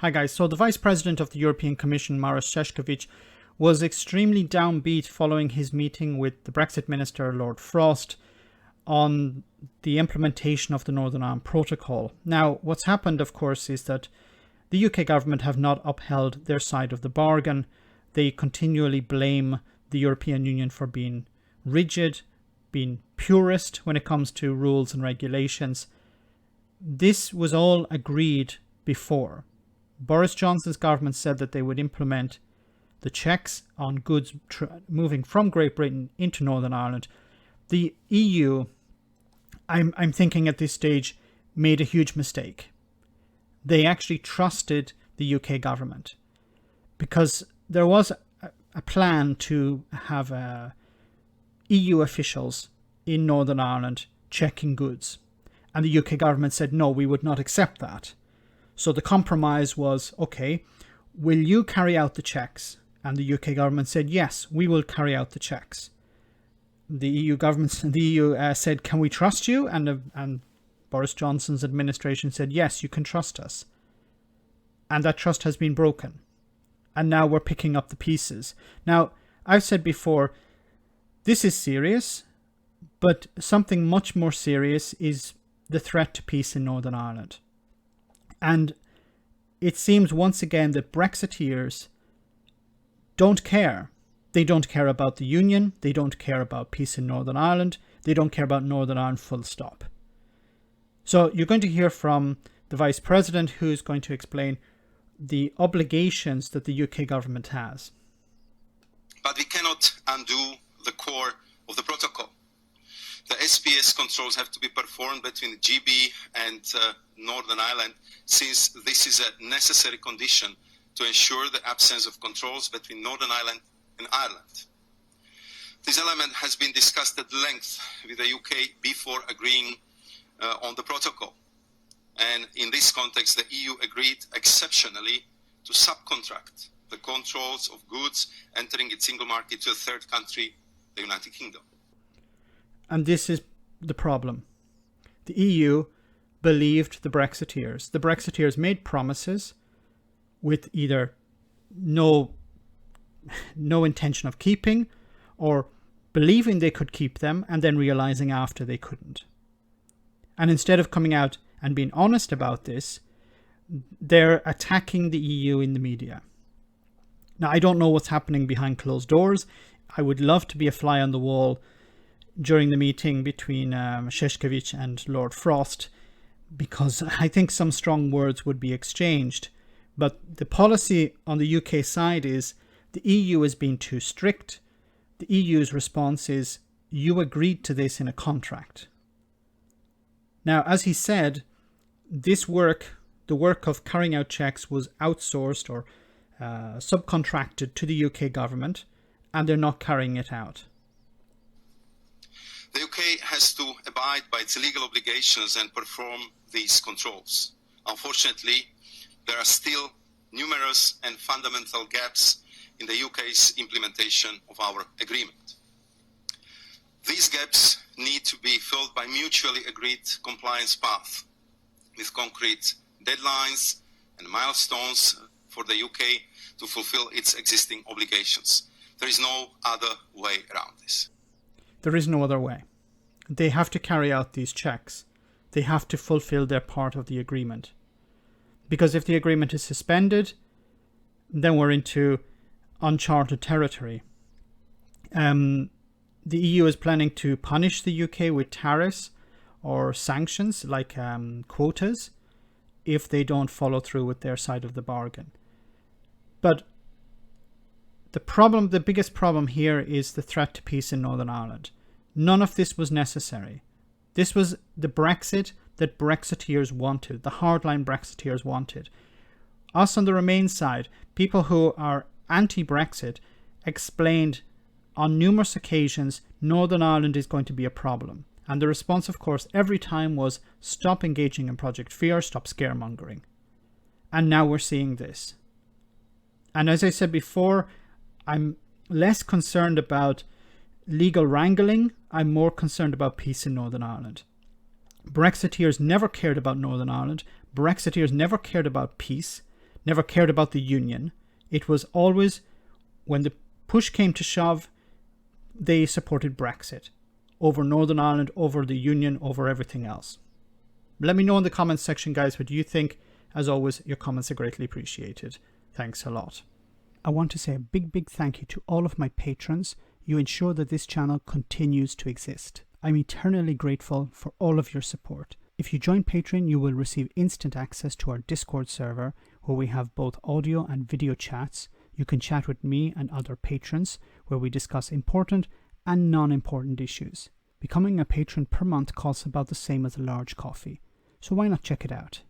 Hi guys, so the Vice President of the European Commission, Maros Šefčovič, was extremely downbeat following his meeting with the Brexit Minister, Lord Frost, on the implementation of the Northern Ireland Protocol. Now, what's happened, of course, is that the UK government have not upheld their side of the bargain. They continually blame the European Union for being rigid, being purist when it comes to rules and regulations. This was all agreed before. Boris Johnson's government said that they would implement the checks on goods moving from Great Britain into Northern Ireland. The EU, I'm thinking at this stage, made a huge mistake. They actually trusted the UK government because there was a plan to have EU officials in Northern Ireland checking goods. And the UK government said, no, we would not accept that. So the compromise was, okay, will you carry out the checks? And the UK government said, yes, we will carry out the checks. The EU said, can we trust you? And Boris Johnson's administration said, yes, you can trust us. And that trust has been broken. And now we're picking up the pieces. Now, I've said before, this is serious, but something much more serious is the threat to peace in Northern Ireland. And it seems once again that Brexiteers don't care. They don't care about the Union. They don't care about peace in Northern Ireland. They don't care about Northern Ireland full stop. So you're going to hear from the Vice President, who's going to explain the obligations that the UK government has. But we cannot undo the core of the protocol. The SPS controls have to be performed between GB and Northern Ireland, since this is a necessary condition to ensure the absence of controls between Northern Ireland and Ireland. This element has been discussed at length with the UK before agreeing on the protocol. And in this context, the EU agreed exceptionally to subcontract the controls of goods entering its single market to a third country, the United Kingdom. And this is the problem. The EU believed the Brexiteers. The Brexiteers made promises with either no intention of keeping or believing they could keep them and then realizing after they couldn't. And instead of coming out and being honest about this, they're attacking the EU in the media. Now, I don't know what's happening behind closed doors. I would love to be a fly on the wall during the meeting between Šefčovič and Lord Frost, because I think some strong words would be exchanged. But the policy on the UK side is the EU is being too strict. The EU's response is, you agreed to this in a contract. Now, as he said, this work, the work of carrying out checks, was outsourced or subcontracted to the UK government, and they're not carrying it out. The UK has to abide by its legal obligations and perform these controls. Unfortunately, there are still numerous and fundamental gaps in the UK's implementation of our agreement. These gaps need to be filled by mutually agreed compliance path with concrete deadlines and milestones for the UK to fulfill its existing obligations. There is no other way around this. There is no other way. They have to carry out these checks. They have to fulfill their part of the agreement. Because if the agreement is suspended, then we're into uncharted territory. The EU is planning to punish the UK with tariffs or sanctions like quotas if they don't follow through with their side of the bargain. But the biggest problem here is the threat to peace in Northern Ireland. None of this was necessary. This was the Brexit that Brexiteers wanted, the hardline Brexiteers wanted. Us on the Remain side, people who are anti-Brexit, explained on numerous occasions Northern Ireland is going to be a problem. And the response, of course, every time was stop engaging in Project Fear, stop scaremongering. And now we're seeing this. And as I said before, I'm less concerned about legal wrangling. I'm more concerned about peace in Northern Ireland. Brexiteers never cared about Northern Ireland. Brexiteers never cared about peace. never cared about the union. It was always, when the push came to shove, they supported Brexit over Northern Ireland, over the union, over everything else. Let me know in the comments section, guys, what you think. As always, your comments are greatly appreciated. Thanks a lot. I want to say a big thank you to all of my patrons. You ensure that this channel continues to exist. I'm eternally grateful for all of your support. If you join Patreon, you will receive instant access to our Discord server, where we have both audio and video chats. You can chat with me and other patrons, where we discuss important and non-important issues. Becoming a patron per month costs about the same as a large coffee, so why not check it out?